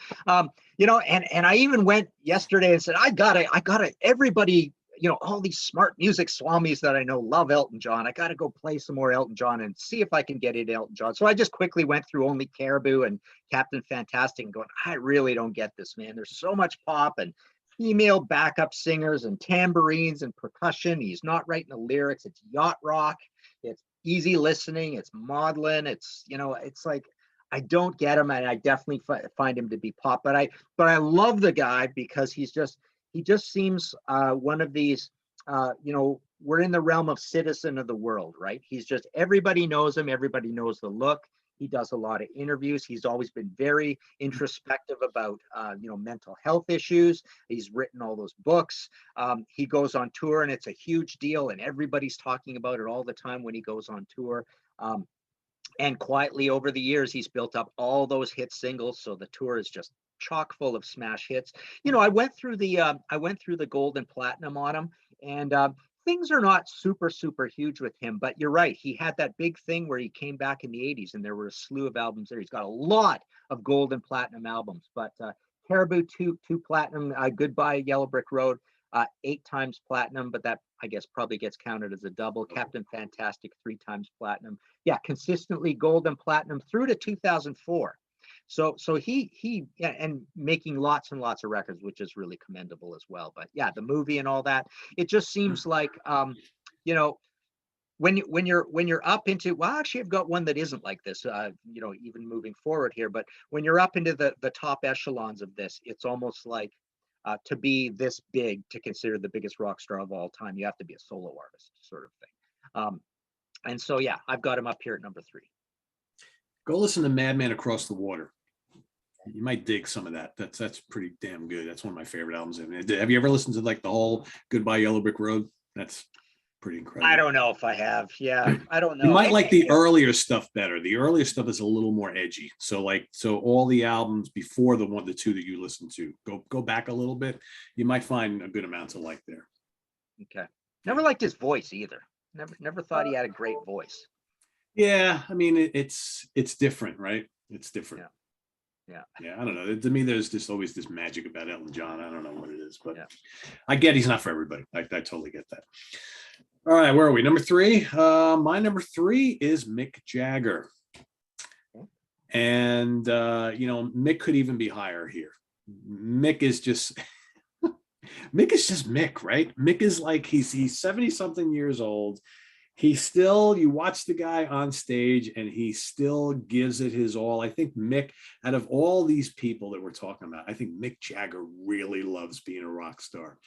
you know, and I even went yesterday and said, I gotta everybody, you know, all these smart music swamis that I know love Elton John. I gotta go play some more Elton John and see if I can get into Elton John. So I just quickly went through Only Caribou and Captain Fantastic and going, I really don't get this, man. There's so much pop and female backup singers and tambourines and percussion. He's not writing the lyrics. It's yacht rock. It's easy listening. It's maudlin. It's, you know, it's like, I don't get him, and I definitely find him to be pop. But I love the guy because he just seems one of these, you know, we're in the realm of citizen of the world, right? He's just, everybody knows him. Everybody knows the look. He does a lot of interviews. He's always been very introspective about, you know, mental health issues. He's written all those books. He goes on tour, and it's a huge deal, and everybody's talking about it all the time when he goes on tour. And quietly over the years, he's built up all those hit singles. So the tour is just chock full of smash hits. You know, I went through the gold and platinum on him, and things are not super huge with him, but you're right. He had that big thing where he came back in the 80s and there were a slew of albums there. He's got a lot of gold and platinum albums, but Caribou, two platinum, Goodbye Yellow Brick Road, 8 times platinum, but that I guess probably gets counted as a double. Captain Fantastic, 3 times platinum. Yeah, consistently gold and platinum through to 2004. So he yeah, and making lots and lots of records, which is really commendable as well. But yeah, the movie and all that, it just seems like you know, when you're up into, well, actually I've got one that isn't like this, you know, even moving forward here, but when you're up into the top echelons of this, it's almost like to be this big, to consider the biggest rock star of all time, you have to be a solo artist sort of thing. And so yeah, I've got him up here at number 3. Go listen to Madman Across the Water. You might dig some of that. That's pretty damn good. That's one of my favorite albums. Have you ever listened to like the whole Goodbye Yellow Brick Road? That's pretty incredible. I don't know if I have. Yeah, I don't know. You might like the earlier stuff better. The earlier stuff is a little more edgy. So all the albums before the 2 that you listen to, go back a little bit. You might find a good amount to like there. Okay. Never liked his voice either. Never thought he had a great voice. Yeah, I mean it's different, right? It's different. Yeah, I don't know. To me, there's just always this magic about Elton John. I don't know what it is, but I get he's not for everybody. I totally get that. All right, where are we? Number 3. My number 3 is Mick Jagger. And you know, Mick could even be higher here. Mick is just Mick, right? Mick is like he's 70 something years old. You watch the guy on stage and he still gives it his all. I think Mick, out of all these people that we're talking about, I think Mick Jagger really loves being a rock star.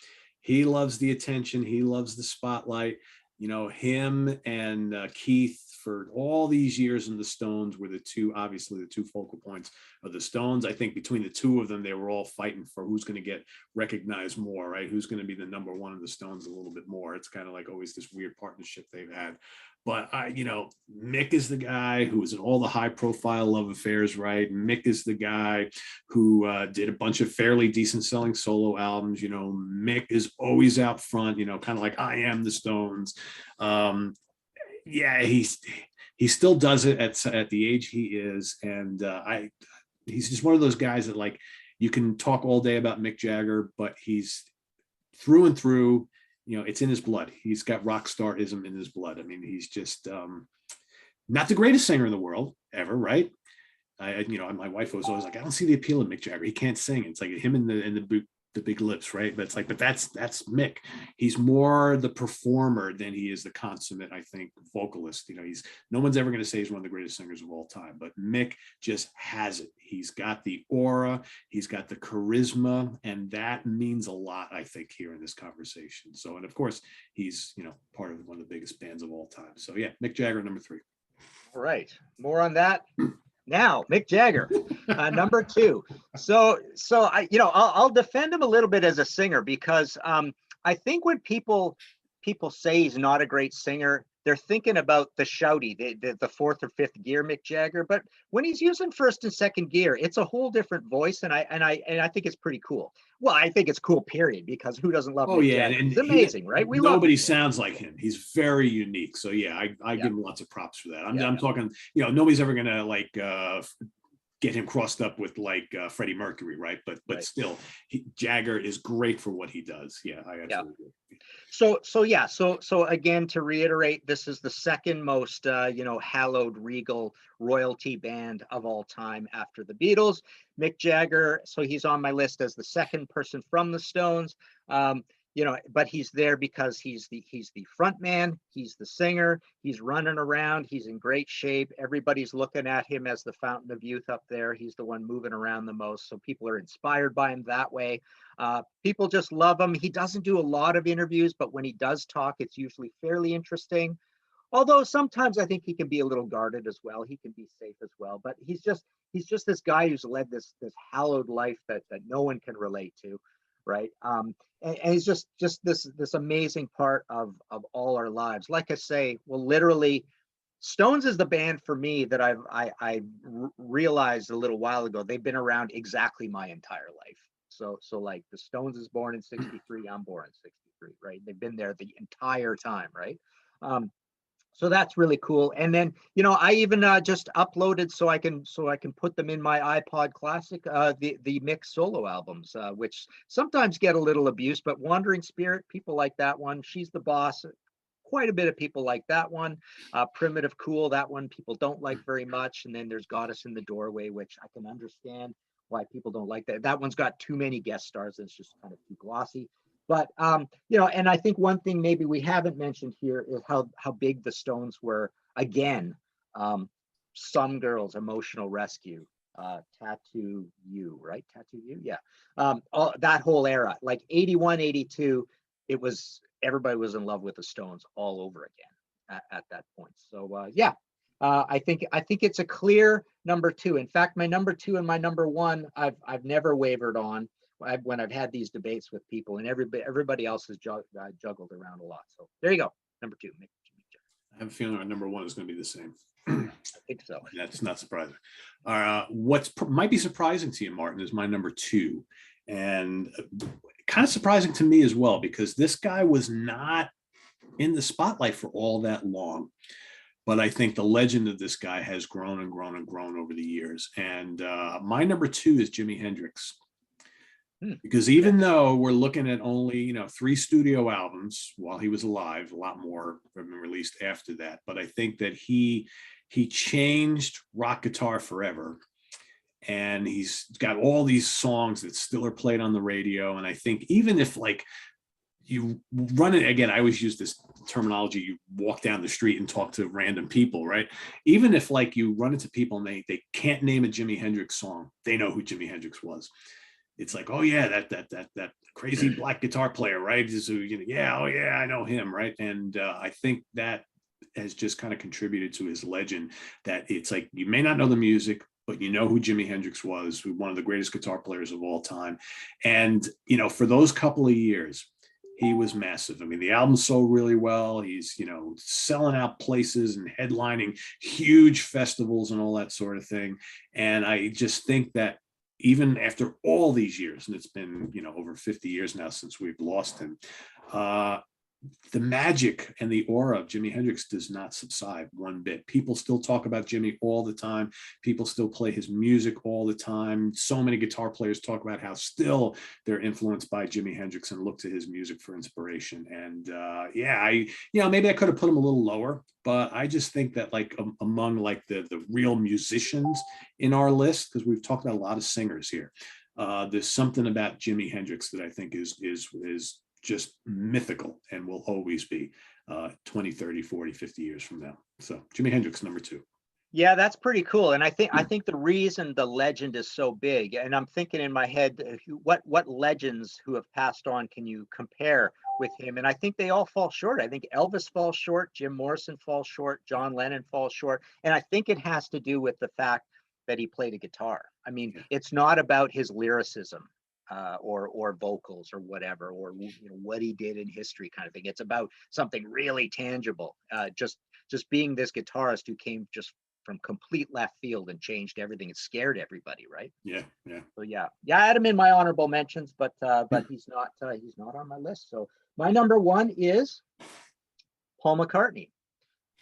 He loves the attention. He loves the spotlight. You know, him and Keith for all these years in the Stones were obviously the 2 focal points of the Stones. I think between the 2 of them, they were all fighting for who's going to get recognized more, right? Who's going to be the number 1 of the Stones a little bit more. It's kind of like always this weird partnership they've had. But you know, Mick is the guy who was in all the high profile love affairs, right? Mick is the guy who did a bunch of fairly decent selling solo albums. You know, Mick is always out front, you know, kind of like I am the Stones. Yeah, he still does it at the age he is. And he's just one of those guys that like, you can talk all day about Mick Jagger, but he's through and through, you know, it's in his blood. He's got rock starism in his blood. I mean, he's just not the greatest singer in the world ever, right? You know, my wife was always like, I don't see the appeal of Mick Jagger. He can't sing. It's like him and the big lips, right? But it's like, but that's Mick. He's more the performer than he is the consummate, I think, vocalist. You know, no one's ever going to say he's one of the greatest singers of all time, but Mick just has it. He's got the aura, he's got the charisma, and that means a lot, I think, here in this conversation. So, and of course, he's, you know, part of one of the biggest bands of all time. So yeah, Mick Jagger, number 3. All right, more on that. Now, Mick Jagger, number 2. So I, you know, I'll defend him a little bit as a singer because I think when people say he's not a great singer, they're thinking about the shouty, the 4th or 5th gear Mick Jagger. But when he's using 1st and 2nd gear, it's a whole different voice, and I think it's pretty cool. Well, I think it's cool, period, because who doesn't love Mick Jagger? And he's amazing, right? Nobody sounds like him. He's very unique. So yeah, I give him lots of props for that. I'm talking, you know, nobody's ever gonna like get him crossed up with like Freddie Mercury, right? But right. Still, Jagger is great for what he does. Yeah, I absolutely agree. So again, to reiterate, this is the 2nd most you know, hallowed regal royalty band of all time after the Beatles. Mick Jagger, so he's on my list as the 2nd person from the Stones. You know, but he's there because he's the front man, he's the singer, he's running around, he's in great shape. Everybody's looking at him as the fountain of youth up there. He's the one moving around the most, so people are inspired by him that way. People just love him. He doesn't do a lot of interviews, but when he does talk, it's usually fairly interesting. Although sometimes I think he can be a little guarded as well. He can be safe as well, but he's just this guy who's led this hallowed life that no one can relate to, right? And he's just this amazing part of all our lives. Like I say, well, literally, Stones is the band for me that I realized a little while ago. They've been around exactly my entire life. So like the Stones is born in '63, I'm born in '63. Mercury, right? They've been there the entire time, right? So that's really cool. And then, I even just uploaded so I can put them in my iPod Classic, the Mick solo albums, which sometimes get a little abuse, but Wandering Spirit, people like that one. She's the Boss. Quite a bit of people like that one. Primitive Cool, that one people don't like very much. And then there's Goddess in the Doorway, which I can understand why people don't like that. That one's got too many guest stars. It's just kind of too glossy. But and I think one thing maybe we haven't mentioned here is how big the Stones were again. Some Girls, Emotional Rescue, Tattoo You, right? Tattoo You, yeah. That whole era, like 81, 82, everybody was in love with the Stones all over again at that point. So I think it's a clear number two. In fact, my number two and my number one, I've never wavered on when I've had these debates with people, and everybody else has juggled around a lot. So there you go, number two. I have a feeling our number one is going to be the same. I think so. That's not surprising. What might be surprising to you, Martin, is my number two, and kind of surprising to me as well, because this guy was not in the spotlight for all that long. But I think the legend of this guy has grown and grown and grown over the years. And my number two is Jimi Hendrix. Because even though we're looking at only 3 studio albums while he was alive, a lot more have been released after that, but I think that he changed rock guitar forever, and he's got all these songs that still are played on the radio. And I think even if you run it again, I always use this terminology, you walk down the street and talk to random people, right? Even if you run into people and they can't name a Jimi Hendrix song, they know who Jimi Hendrix was. It's like, oh yeah, that crazy black guitar player, right? So, yeah, oh yeah, I know him, right? And I think that has just kind of contributed to his legend, that it's like, you may not know the music, but you know who Jimi Hendrix was, one of the greatest guitar players of all time. And, for those couple of years, he was massive. I mean, the album sold really well. He's, selling out places and headlining huge festivals and all that sort of thing. And I just think that even after all these years, and it's been, over 50 years now since we've lost him, the magic and the aura of Jimi Hendrix does not subside one bit. People still talk about Jimi all the time. People still play his music all the time. So many guitar players talk about how still they're influenced by Jimi Hendrix and look to his music for inspiration. And maybe I could have put him a little lower, but I just think that among the real musicians in our list, because we've talked about a lot of singers here, there's something about Jimi Hendrix that I think is just mythical and will always be 20, 30, 40, 50 years from now. So Jimi Hendrix, number two. Yeah, that's pretty cool. And I think the reason the legend is so big, and I'm thinking in my head, what legends who have passed on can you compare with him? And I think they all fall short. I think Elvis falls short, Jim Morrison falls short, John Lennon falls short. And I think it has to do with the fact that he played a guitar. I mean, it's not about his lyricism. Or vocals or whatever, or what he did in history kind of thing. It's about something really tangible. Just being this guitarist who came just from complete left field and changed everything. It scared everybody, right? Yeah. So I had him in my honorable mentions, but he's not on my list. So my number one is Paul McCartney.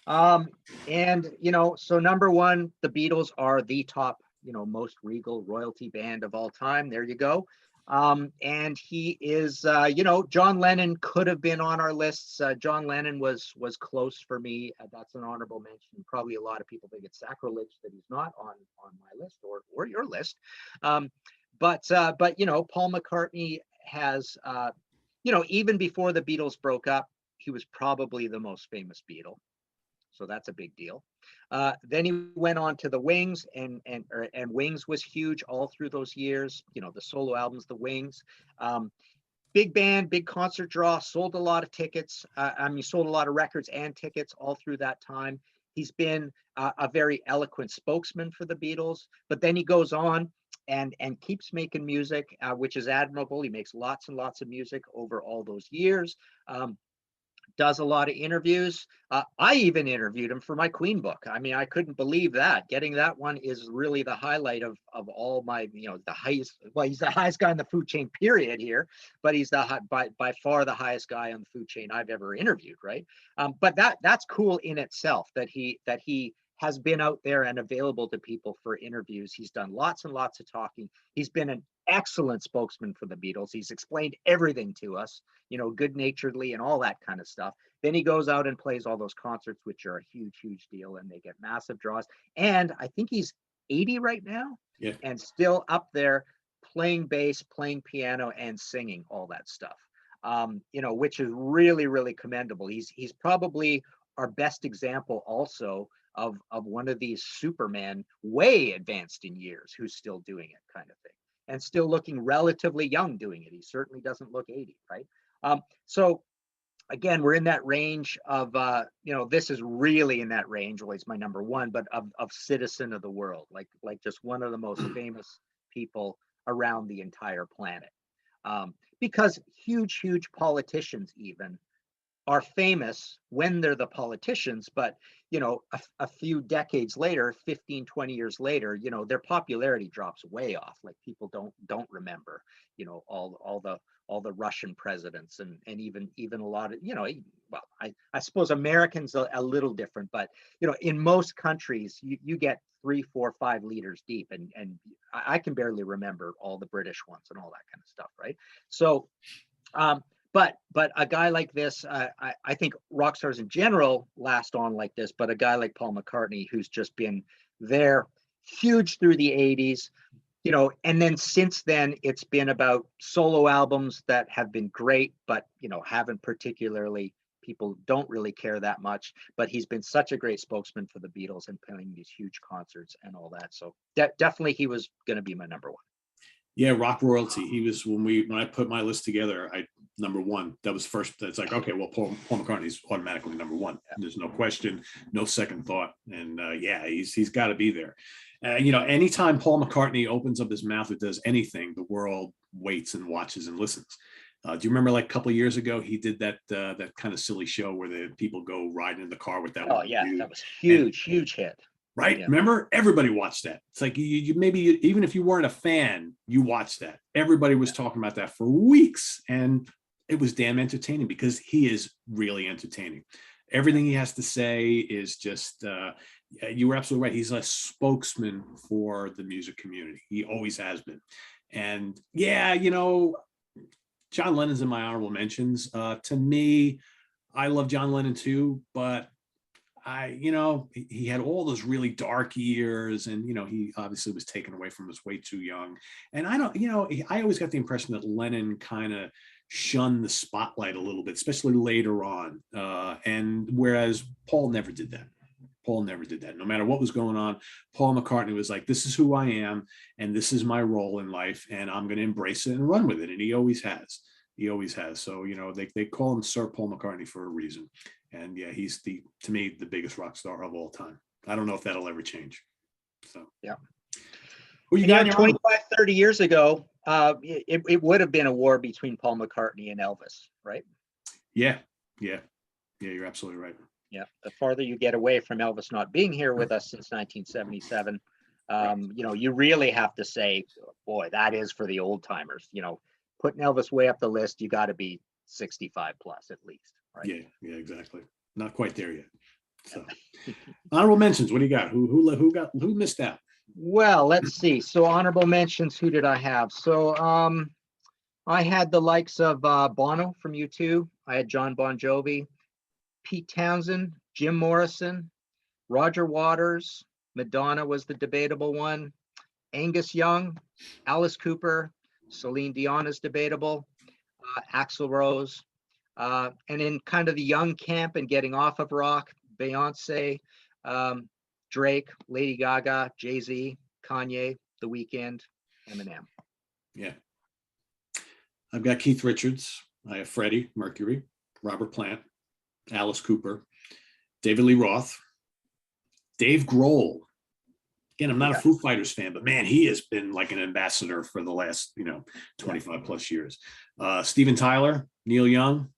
So number one, the Beatles are the top, most regal royalty band of all time. There you go. And he is, John Lennon could have been on our lists. John Lennon was close for me. That's an honorable mention. Probably a lot of people think it's sacrilege that he's not on my list or your list. But Paul McCartney has, even before the Beatles broke up, he was probably the most famous Beatle. So that's a big deal. Then he went on to the Wings, and Wings was huge all through those years. The solo albums, the Wings, big band, big concert draw, sold a lot of tickets. Sold a lot of records and tickets all through that time. He's been a very eloquent spokesman for the Beatles, but then he goes on and keeps making music, which is admirable. He makes lots and lots of music over all those years. does a lot of interviews. I even interviewed him for my Queen book. I mean, I couldn't believe that. Getting that one is really the highlight of all my, the highest. Well, he's the highest guy in the food chain, period, here, but he's by far the highest guy on the food chain I've ever interviewed, right? But that's cool in itself, that he has been out there and available to people for interviews. He's done lots and lots of talking. He's been an excellent spokesman for the Beatles. He's explained everything to us, good naturedly and all that kind of stuff. Then he goes out and plays all those concerts, which are a huge, huge deal, and they get massive draws. And I think he's 80 right now, Yeah. and still up there playing bass, playing piano, and singing all that stuff. Which is really, really commendable. He's probably our best example also of one of these supermen way advanced in years who's still doing it, kind of thing, and still looking relatively young doing it. He certainly doesn't look 80, right? So again, we're in that range of, this is really in that range. Well, he's my number one, but of citizen of the world, like just one of the most famous people around the entire planet. Because huge, huge politicians even are famous when they're the politicians, but a few decades later, 15, 20 years later, their popularity drops way off. Like, people don't remember, all the Russian presidents, and even a lot of, well, I suppose Americans a little different, but in most countries you get 3, 4, 5 leaders deep, and I can barely remember all the British ones and all that kind of stuff, right? So but a guy like this, I think rock stars in general last on like this, but a guy like Paul McCartney, who's just been there, huge through the 80s, and then since then it's been about solo albums that have been great, but haven't particularly, people don't really care that much. But he's been such a great spokesman for the Beatles and playing these huge concerts and all that. So definitely he was going to be my number one. Yeah, rock royalty. He was, when I put my list together, number one. That was first. That's like, okay, well, Paul McCartney's automatically number one. There's no question, no second thought. And he's got to be there. Anytime Paul McCartney opens up his mouth or does anything, the world waits and watches and listens. Do you remember, like, a couple of years ago, he did that kind of silly show where the people go riding in the car with that? Oh yeah, that was huge hit. Right. Yeah. Remember, everybody watched that. It's like you maybe even if you weren't a fan, you watched that. Everybody was talking about that for weeks, and it was damn entertaining because he is really entertaining. Everything he has to say is just, you were absolutely right. He's a spokesman for the music community. He always has been. And John Lennon's in my honorable mentions. To me, I love John Lennon too, but he had all those really dark years, and he obviously was taken away from us way too young. And I always got the impression that Lennon kind of shunned the spotlight a little bit, especially later on. And whereas Paul never did that. No matter what was going on, Paul McCartney was like, this is who I am, and this is my role in life, and I'm going to embrace it and run with it. And he always has. So, they call him Sir Paul McCartney for a reason. And yeah, he's to me, the biggest rock star of all time. I don't know if that'll ever change. So, yeah. Who you got? 25, 30 years ago, it would have been a war between Paul McCartney and Elvis, right? Yeah. You're absolutely right. Yeah. The farther you get away from Elvis not being here with us since 1977, you really have to say, boy, that is for the old timers. Putting Elvis way up the list, you got to be 65 plus at least. Right? Yeah, exactly. Not quite there yet. So, honorable mentions. What do you got? Who missed out? Well, let's see. So, honorable mentions. Who did I have? So, I had the likes of Bono from U2. I had John Bon Jovi, Pete Townsend, Jim Morrison, Roger Waters. Madonna was the debatable one. Angus Young, Alice Cooper, Celine Dion is debatable. Axl Rose. And in kind of the young camp and getting off of rock, Beyonce, Drake, Lady Gaga, Jay-Z, Kanye, The Weeknd, Eminem. Yeah. I've got Keith Richards. I have Freddie Mercury, Robert Plant, Alice Cooper, David Lee Roth, Dave Grohl. Again, I'm not a Foo Fighters fan, but man, he has been like an ambassador for the last, 25 plus years. Steven Tyler, Neil Young,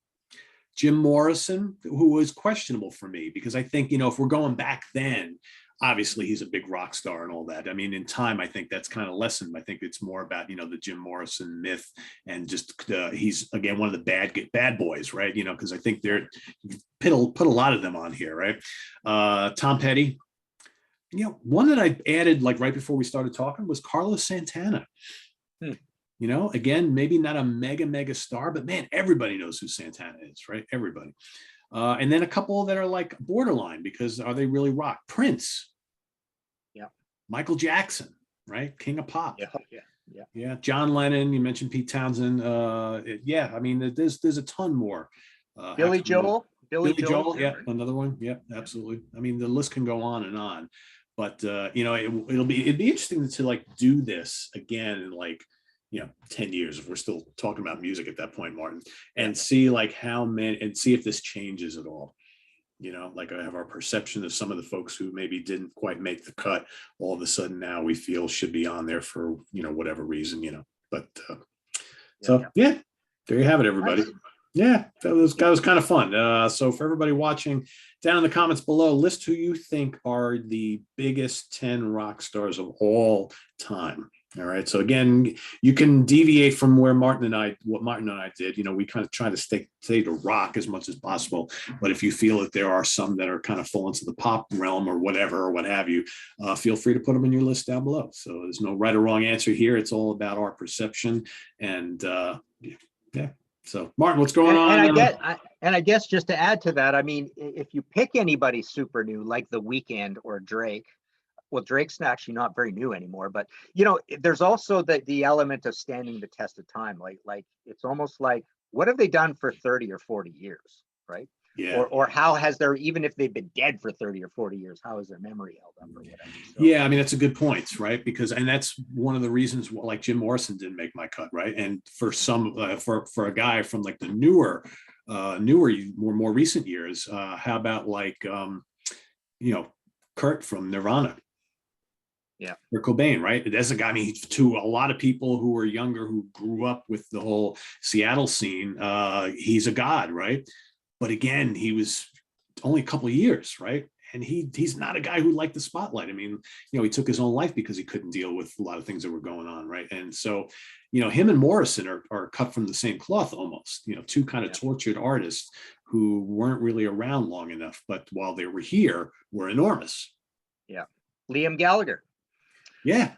Jim Morrison, who was questionable for me, because I think, if we're going back then, obviously he's a big rock star and all that. I mean, in time, I think that's kind of lessened. I think it's more about, the Jim Morrison myth, and just he's, again, one of the bad boys, right? Because I think they're put a lot of them on here, right? Tom Petty. One that I added like right before we started talking was Carlos Santana. Again, maybe not a mega star, but man, everybody knows who Santana is, right? Everybody. And then a couple that are like borderline, because are they really rock? Prince. Yeah. Michael Jackson, right? King of pop. Yeah. John Lennon. You mentioned Pete Townsend. I mean, there's a ton more. Billy Joel. Billy Joel. Yeah, another one. Yeah, absolutely. I mean, the list can go on and on. But it'd be interesting to like do this again in like 10 years, if we're still talking about music at that point, Martin, and see like how many, and see if this changes at all. Like I have our perception of some of the folks who maybe didn't quite make the cut, all of a sudden now we feel should be on there for whatever reason, but there you have it, everybody. Nice. Yeah, that was kind of fun. So for everybody watching, down in the comments below, list who you think are the biggest 10 rock stars of all time. All right. So again, you can deviate from what Martin and I did. We kind of try to stay to rock as much as possible. But if you feel that there are some that are kind of fall into the pop realm or whatever, or what have you, feel free to put them in your list down below. So there's no right or wrong answer here. It's all about our perception. And yeah. So Martin, what's going on? And I guess just to add to that, I mean, if you pick anybody super new, like The Weeknd or Drake, well, Drake's actually not very new anymore, but there's also the element of standing the test of time. Like it's almost like, what have they done for 30 or 40 years, right? Yeah. Or how has even if they've been dead for 30 or 40 years, how has their memory held up or whatever? So, yeah, I mean, that's a good point, right? And that's one of the reasons why, like, Jim Morrison didn't make my cut, right? And for some, for a guy from like the newer, more recent years, how about like, Kurt from Nirvana? Yeah, or Cobain, right? That's a guy. I mean, to a lot of people who were younger, who grew up with the whole Seattle scene, he's a god, right? But again, he was only a couple of years, right? And he's not a guy who liked the spotlight. I mean, he took his own life because he couldn't deal with a lot of things that were going on, right? And so, him and Morrison are cut from the same cloth almost. Two kind of tortured artists who weren't really around long enough, but while they were here, were enormous. Yeah, Liam Gallagher. Yeah.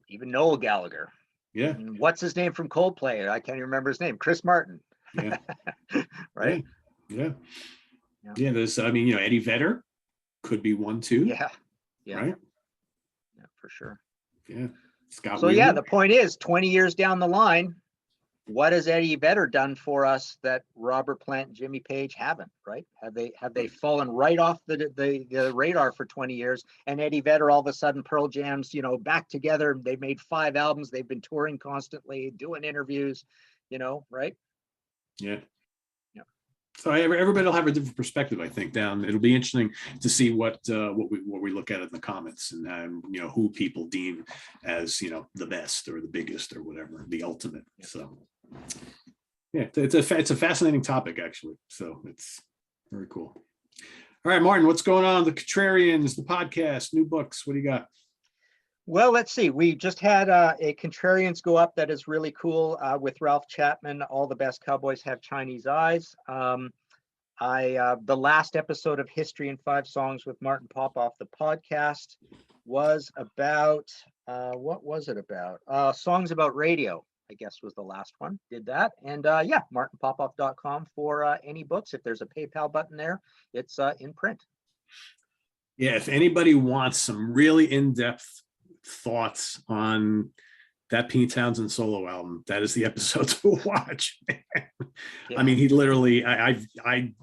Even Noel Gallagher. Yeah. And what's his name from Coldplay? I can't even remember his name. Chris Martin. Yeah. Right. Yeah. There's, Eddie Vedder could be one too. Yeah. Right. Yeah, for sure. Yeah. Scott. So Wheeler. The point is, 20 years down the line, what has Eddie Vedder done for us that Robert Plant and Jimmy Page haven't, right? Have they fallen right off the radar for 20 years? And Eddie Vedder, all of a sudden, Pearl Jam's, back together. They've made 5 albums. They've been touring constantly, doing interviews, right? Yeah. So everybody will have a different perspective, I think. It'll be interesting to see what we look at in the comments, and who people deem as the best or the biggest or whatever, the ultimate. So yeah, it's a fascinating topic, actually. So it's very cool. All right, Martin, what's going on? The Contrarians, the podcast, new books. What do you got? Well, let's see. We just had a Contrarians go up that is really cool with Ralph Chapman. All the best cowboys have Chinese eyes. The last episode of History in 5 Songs with Martin Popoff, the podcast, was about what was it about? Songs about radio, I guess, was the last one. Did that, and martinpopoff.com for any books. If there's a PayPal button there, it's in print. Yeah, if anybody wants some really in-depth thoughts on that Pete Townsend solo album, that is the episode to watch. Yeah. I mean, he literally, I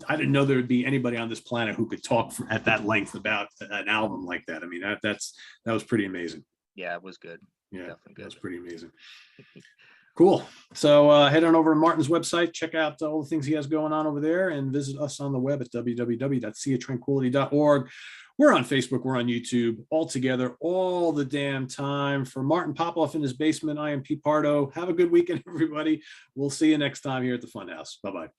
didn't know there would be anybody on this planet who could talk at that length about an album like that. I mean, that was pretty amazing. Yeah, it was good. Yeah, definitely good. That was pretty amazing. Cool. So head on over to Martin's website, check out all the things he has going on over there, and visit us on the web at www.seaoftranquility.org. We're on Facebook, we're on YouTube, all together, all the damn time. For Martin Popoff in his basement, I am Pete Pardo. Have a good weekend, everybody. We'll see you next time here at the Funhouse. Bye-bye.